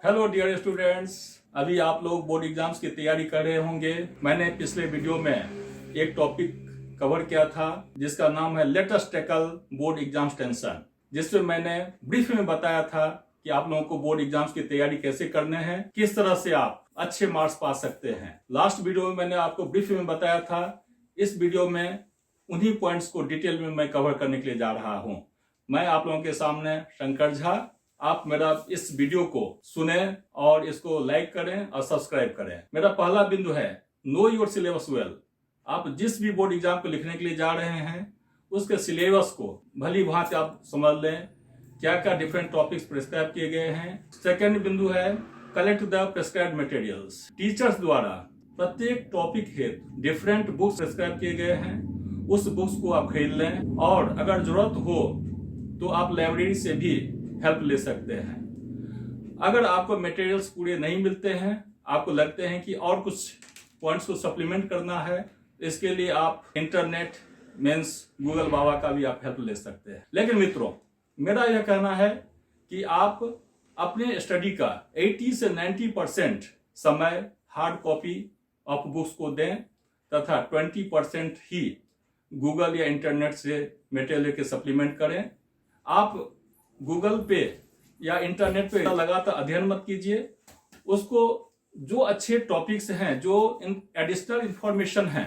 Hello dear students, अभी आप लोग बोर्ड एग्जाम्स की तैयारी कर रहे होंगे। मैंने पिछले वीडियो में एक टॉपिक कवर किया था जिसका नाम है let us tackle board exams tension, जिसमें मैंने ब्रीफ में बताया था कि आप लोगों को बोर्ड एग्जाम्स की तैयारी कैसे करने हैं, किस तरह से आप अच्छे मार्क्स पा सकते हैं। लास्ट वीडियो में मैंने आपको ब्रीफ में बताया था। इस वीडियो में उन्हीं पॉइंट्स को डिटेल में मैं कवर करने के लिए जा रहा हूँ। मैं आप लोगों के सामने शंकर झा। आप मेरा इस वीडियो को सुने और इसको लाइक करें और सब्सक्राइब करें। मेरा पहला बिंदु है नो योर सिलेबस वेल। आप जिस भी बोर्ड एग्जाम को लिखने के लिए जा रहे हैं उसके सिलेबस को भली भांति आप समझ लें, क्या क्या डिफरेंट टॉपिक्स प्रिस्क्राइब किए गए हैं। सेकेंड बिंदु है collect the prescribed materials. Teachers द्वारा प्रत्येक टॉपिक हेतु डिफरेंट बुक्स प्रिस्क्राइब किए गए हैं, उस बुक्स को आप खरीद लें और अगर जरूरत हो तो आप लाइब्रेरी से भी हेल्प ले सकते हैं। अगर आपको मटेरियल्स पूरे नहीं मिलते हैं, आपको लगते हैं कि और कुछ पॉइंट्स को सप्लीमेंट करना है, इसके लिए आप इंटरनेट मीन्स गूगल बाबा का भी आप हेल्प ले सकते हैं। लेकिन मित्रों, मेरा यह कहना है कि आप अपने स्टडी का 80 से 90% समय हार्ड कॉपी ऑफ बुक्स को दें तथा 20% ही गूगल या इंटरनेट से मटेरियल के सप्लीमेंट करें। आप गूगल पे या इंटरनेट पे लगातार अध्ययन मत कीजिए। उसको जो अच्छे टॉपिक्स हैं, जो एडिशनल इंफॉर्मेशन हैं,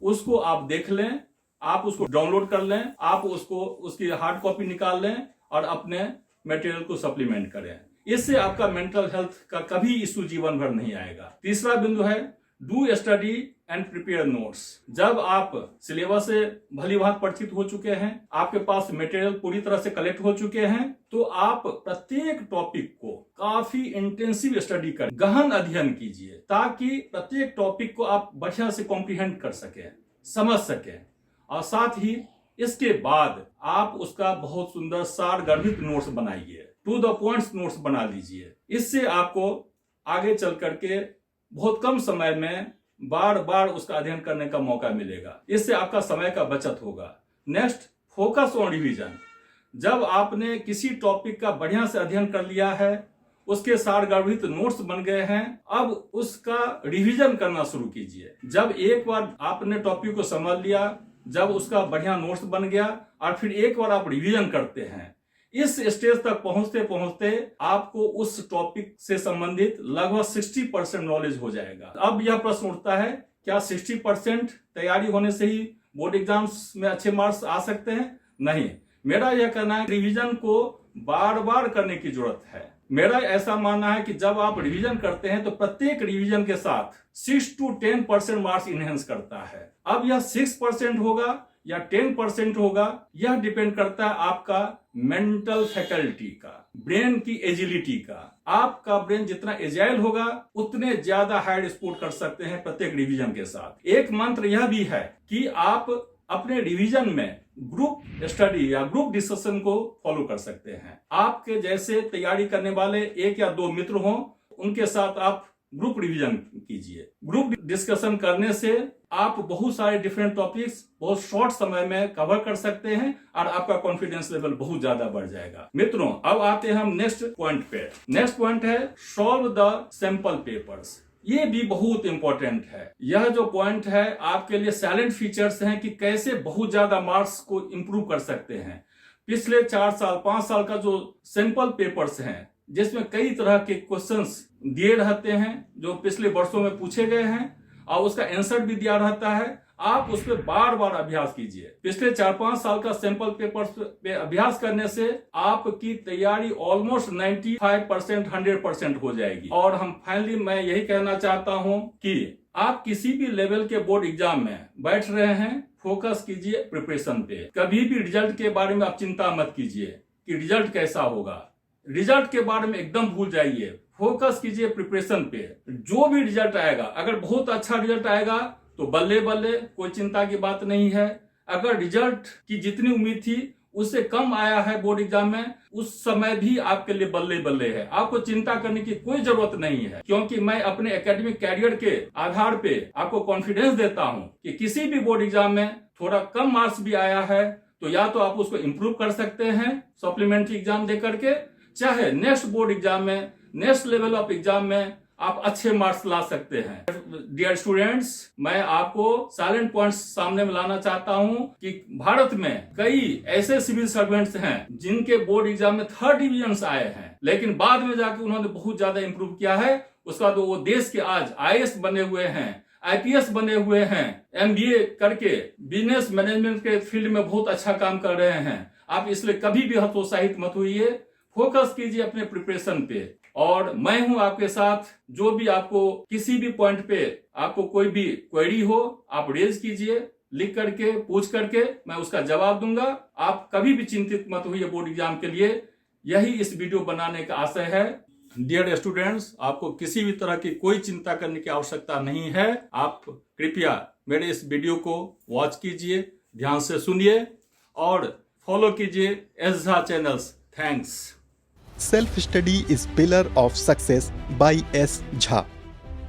उसको आप देख लें, आप उसको डाउनलोड कर लें, आप उसको उसकी हार्ड कॉपी निकाल लें और अपने मटेरियल को सप्लीमेंट करें। इससे आपका मेंटल हेल्थ का कभी इशू जीवन भर नहीं आएगा। तीसरा बिंदु है do study and prepare notes. जब आप सिलेबस से भली भांति परिचित हो चुके हैं, आपके पास मटेरियल पूरी तरह से कलेक्ट हो चुके हैं, तो आप प्रत्येक टॉपिक को काफी इंटेंसिव स्टडी करें, गहन अध्ययन कीजिए, ताकि प्रत्येक टॉपिक को आप बढ़िया से कॉम्प्रिहेंड कर सकें, समझ सकें। और साथ ही इसके बाद आप उसका बहुत सुंदर सार गर्भित नोट्स बनाइए, टू द पॉइंट्स नोट्स बना लीजिए। इससे आपको आगे चल करके बहुत कम समय में बार बार उसका अध्ययन करने का मौका मिलेगा। इससे आपका समय का बचत होगा। Next, focus on revision. जब आपने किसी टॉपिक का बढ़िया से अध्ययन कर लिया है, उसके सारगर्भित नोट्स बन गए हैं, अब उसका रिवीजन करना शुरू कीजिए। जब एक बार आपने टॉपिक को समझ लिया, जब उसका बढ़िया नोट्स बन गया और फिर एक बार आप रिवीजन करते हैं, इस स्टेज तक पहुंचते पहुंचते आपको उस टॉपिक से संबंधित लगभग 60% नॉलेज हो जाएगा। अब यह प्रश्न उठता है, क्या 60% तैयारी होने से ही बोर्ड एग्जाम्स में अच्छे मार्क्स आ सकते हैं? नहीं, मेरा यह कहना है रिवीजन को बार बार करने की जरूरत है। मेरा ऐसा मानना है कि जब आप रिवीजन करते हैं तो प्रत्येक रिवीजन के साथ 6 to 10% मार्क्स इनहेंस करता है। अब यह 6% होगा या 10% होगा, यह डिपेंड करता है आपका मेंटल फैकल्टी का, ब्रेन की एजिलिटी का। आपका ब्रेन जितना एजाइल होगा उतने ज्यादा हायर स्कोर कर सकते हैं प्रत्येक रिवीजन के साथ। एक मंत्र यह भी है कि आप अपने रिवीजन में ग्रुप स्टडी या ग्रुप डिस्कशन को फॉलो कर सकते हैं। आपके जैसे तैयारी करने वाले 1 या 2 मित्र हों, उनके साथ आप ग्रुप रिवीजन कीजिए। ग्रुप डिस्कशन करने से आप बहुत सारे डिफरेंट टॉपिक्स बहुत शॉर्ट समय में कवर कर सकते हैं और आपका कॉन्फिडेंस लेवल बहुत ज्यादा बढ़ जाएगा। मित्रों, अब आते हैं हम नेक्स्ट पॉइंट पे। नेक्स्ट पॉइंट है सॉल्व द सैंपल पेपर्स। ये भी बहुत इंपॉर्टेंट है। यह जो पॉइंट है आपके लिए साइलेंट फीचर्स हैं कि कैसे बहुत ज्यादा मार्क्स को इंप्रूव कर सकते हैं। पिछले 4 साल 5 साल का जो सैंपल पेपर्स हैं, जिसमें कई तरह के क्वेश्चंस दिए रहते हैं जो पिछले वर्षों में पूछे गए हैं और उसका आंसर भी दिया रहता है, आप उस पर बार बार अभ्यास कीजिए। पिछले 4-5 साल का सैंपल पेपर पे अभ्यास करने से आपकी तैयारी ऑलमोस्ट 95% 100% हो जाएगी। और हम फाइनली मैं यही कहना चाहता हूं कि आप किसी भी लेवल के बोर्ड एग्जाम में बैठ रहे हैं, फोकस कीजिए प्रिपरेशन पे। कभी भी रिजल्ट के बारे में आप चिंता मत कीजिए कि रिजल्ट कैसा होगा। रिजल्ट के बारे में एकदम भूल जाइए, फोकस कीजिए प्रिपरेशन पे। जो भी रिजल्ट आएगा, अगर बहुत अच्छा रिजल्ट आएगा तो बल्ले बल्ले, कोई चिंता की बात नहीं है। अगर रिजल्ट की जितनी उम्मीद थी उससे कम आया है बोर्ड एग्जाम में, उस समय भी आपके लिए बल्ले बल्ले है। आपको चिंता करने की कोई जरूरत नहीं है, क्योंकि मैं अपने एकेडमिक कैरियर के आधार पे आपको कॉन्फिडेंस देता हूं कि किसी भी बोर्ड एग्जाम में थोड़ा कम मार्क्स भी आया है तो या तो आप उसको इंप्रूव कर सकते हैं सप्लीमेंट्री एग्जाम दे करके, चाहे नेक्स्ट बोर्ड एग्जाम में नेक्स्ट लेवल ऑफ एग्जाम में आप अच्छे मार्क्स ला सकते हैं। डियर स्टूडेंट्स, मैं आपको साइलेंट पॉइंट्स सामने में लाना चाहता हूं कि भारत में कई ऐसे सिविल सर्वेंट्स हैं जिनके बोर्ड एग्जाम में 3rd डिविजन आए हैं, लेकिन बाद में जाके उन्होंने बहुत ज्यादा इंप्रूव किया है। उसके बाद वो देश के आज IAS बने हुए हैं, IPS बने हुए हैं, MBA करके बिजनेस मैनेजमेंट के फील्ड में बहुत अच्छा काम कर रहे हैं। आप इसलिए कभी भी हतोत्साहित मत होइए, फोकस कीजिए अपने प्रिपरेशन पे, और मैं हूं आपके साथ। जो भी आपको किसी भी पॉइंट पे आपको कोई भी क्वेरी हो, आप रेज कीजिए, लिख करके पूछ करके मैं उसका जवाब दूंगा। आप कभी भी चिंतित मत होइए बोर्ड एग्जाम के लिए, यही इस वीडियो बनाने का आशय है। डियर स्टूडेंट्स, आपको किसी भी तरह की कोई चिंता करने की आवश्यकता नहीं है। आप कृपया मेरे इस वीडियो को वॉच कीजिए, ध्यान से सुनिए और फॉलो कीजिए S Jha channels. Thanks. Self study is pillar of success by S Jha.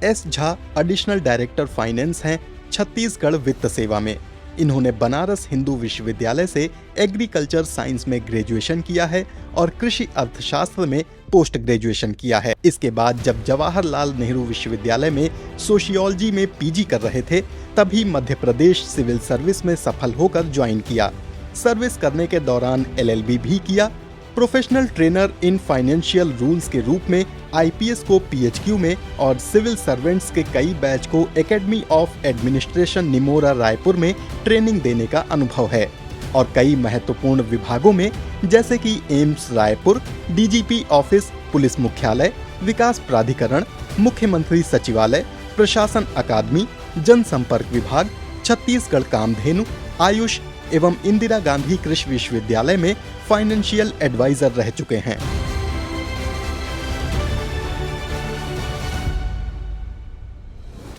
S Jha additional director finance हैं छत्तीसगढ़ वित्त सेवा में। इन्होंने बनारस हिंदू विश्वविद्यालय से एग्रीकल्चर साइंस में ग्रेजुएशन किया है और कृषि अर्थशास्त्र में पोस्ट ग्रेजुएशन किया है। इसके बाद जब जवाहरलाल नेहरू विश्वविद्यालय में सोशियोलॉजी में PG कर रहे थे, तभी मध्य प्रदेश सिविल सर्विस में सफल होकर ज्वाइन किया। सर्विस करने के दौरान LLB भी किया। Professional trainer in financial rules के रूप में IPS को PHQ में और सिविल सर्वेंट्स के कई बैच को academy of administration Nimora Raipur में ट्रेनिंग देने का अनुभव है और कई महत्वपूर्ण विभागों में जैसे कि AIIMS Raipur, DGP office, police मुख्यालय, विकास प्राधिकरण, मुख्यमंत्री सचिवालय, प्रशासन अकादमी, जनसंपर्क विभाग, छत्तीसगढ़ कामधेनु, आयुष एवं इंदिरा गांधी कृषि विश्वविद्यालय में फाइनेंशियल एडवाइजर रह चुके हैं।